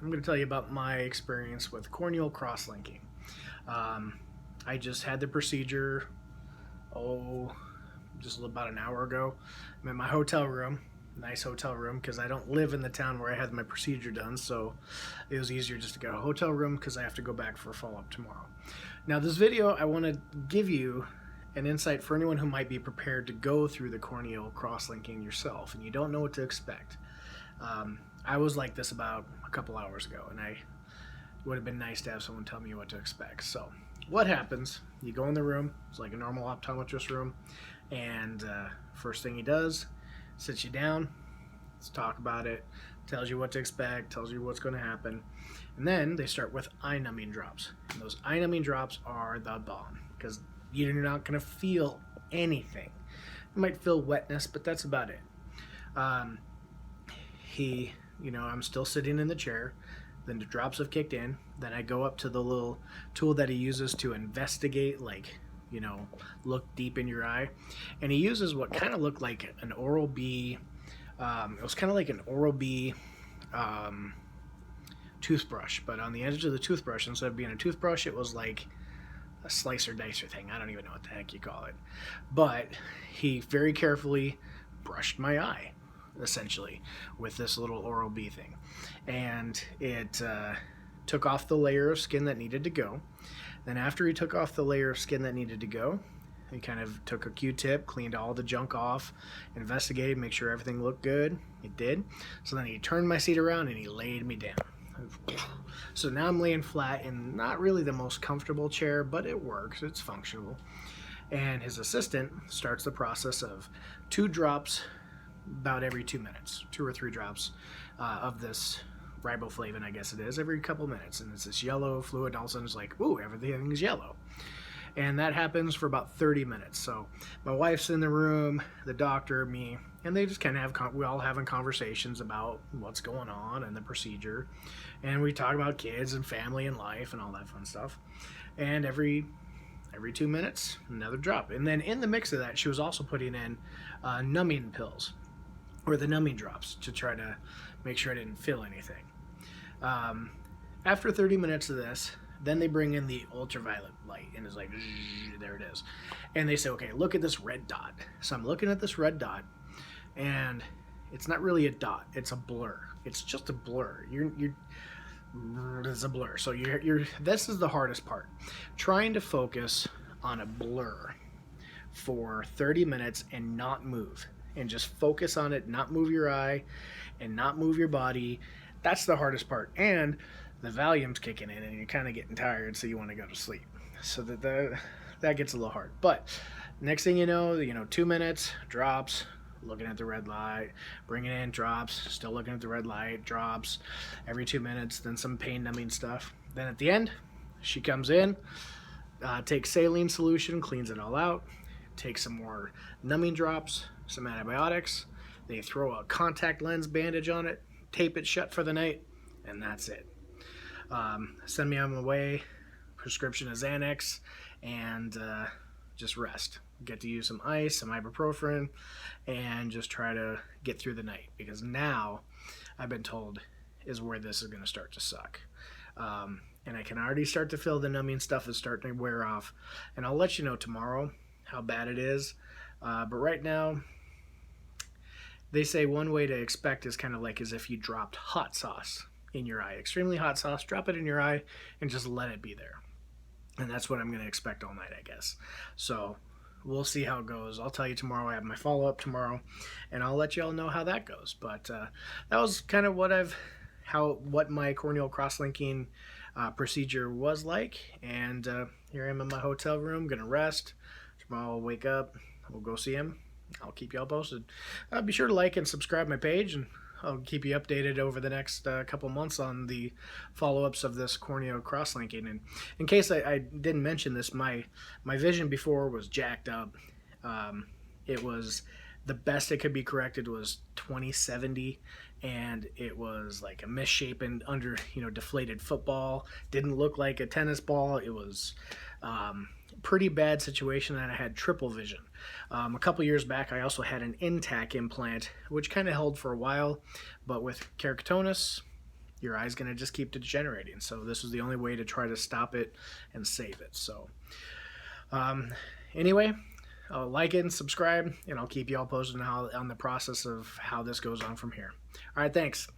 I'm going to tell you about my experience with corneal cross linking. I just had the procedure, just about an hour ago. I'm in my hotel room, nice hotel room, because I don't live in the town where I had my procedure done, so it was easier just to go to a hotel room because I have to go back for a follow-up tomorrow. Now, this video, I want to give you an insight for anyone who might be prepared to go through the corneal cross linking yourself and you don't know what to expect. I was like this about a couple hours ago, and it would have been nice to have someone tell me what to expect. So what happens, you go in the room, it's like a normal optometrist room, and first thing he does, sits you down, let's talk about it, tells you what to expect, tells you what's going to happen, and then they start with eye numbing drops. And those eye numbing drops are the bomb, because you're not going to feel anything. You might feel wetness, but that's about it. I'm still sitting in the chair, then the drops have kicked in, then I go up to the little tool that he uses to investigate, look deep in your eye, and he uses what kind of looked like an Oral-B, it was kind of like an Oral-B toothbrush, but on the edge of the toothbrush, instead of being a toothbrush, it was like a slicer dicer thing. I don't even know what the heck you call it, but he very carefully brushed my eye, essentially, with this little Oral-B thing, and it took off the layer of skin that needed to go. Then after he took off the layer of skin that needed to go, he kind of took a Q-tip, cleaned all the junk off, investigated, make sure everything looked good. It did. So then he turned my seat around and he laid me down. So now I'm laying flat in not really the most comfortable chair, but it works, it's functional. And his assistant starts the process of 2 drops about every 2 minutes, 2 or 3 drops of this riboflavin, I guess it is, every couple minutes. And it's this yellow fluid, and all of a sudden it's like, ooh, everything's yellow. And that happens for about 30 minutes. So my wife's in the room, the doctor, me, and they just kind of we all having conversations about what's going on and the procedure. And we talk about kids and family and life and all that fun stuff. And every 2 minutes, another drop. And then in the mix of that, she was also putting in numbing pills, or the numbing drops, to try to make sure I didn't feel anything. After 30 minutes of this, then they bring in the ultraviolet light, and it's like, there it is. And they say, okay, look at this red dot. So I'm looking at this red dot, and it's not really a dot, it's a blur. It's just a blur. It's a blur. So this is the hardest part. Trying to focus on a blur for 30 minutes and not move, and just focus on it, not move your eye and not move your body. That's the hardest part. And the Valium's kicking in and you're kind of getting tired, so you want to go to sleep. So that gets a little hard. But next thing you know, 2 minutes, drops, looking at the red light, bringing in drops, still looking at the red light, drops every 2 minutes, then some pain numbing stuff. Then at the end, she comes in, takes saline solution, cleans it all out, takes some more numbing drops, some antibiotics. They throw a contact lens bandage on it, tape it shut for the night, and that's it. Send me on my way, prescription of Xanax, and just rest. Get to use some ice, some ibuprofen, and just try to get through the night, because now I've been told is where this is going to start to suck. And I can already start to feel the numbing stuff is starting to wear off, and I'll let you know tomorrow how bad it is. But right now, they say one way to expect is kind of like as if you dropped hot sauce in your eye, extremely hot sauce, drop it in your eye and just let it be there. And that's what I'm going to expect all night, I guess. So we'll see how it goes. I'll tell you tomorrow. I have my follow-up tomorrow, and I'll let you all know how that goes. But that was kind of what my corneal cross-linking procedure was like. And here I am in my hotel room, going to rest. Tomorrow I'll wake up, we'll go see him. I'll keep you all posted. Be sure to like and subscribe my page, and I'll keep you updated over the next couple months on the follow-ups of this corneal cross-linking. And in case I didn't mention this, my vision before was jacked up. It was the best it could be corrected was 20/70, and it was like a misshapen deflated football. Didn't look like a tennis ball. It was pretty bad situation, and I had triple vision. A couple years back, I also had an intact implant, which kind of held for a while, but with keratoconus, your eye's going to just keep degenerating. So this was the only way to try to stop it and save it. So anyway, like it and subscribe, and I'll keep you all posted on the process of how this goes on from here. All right, thanks.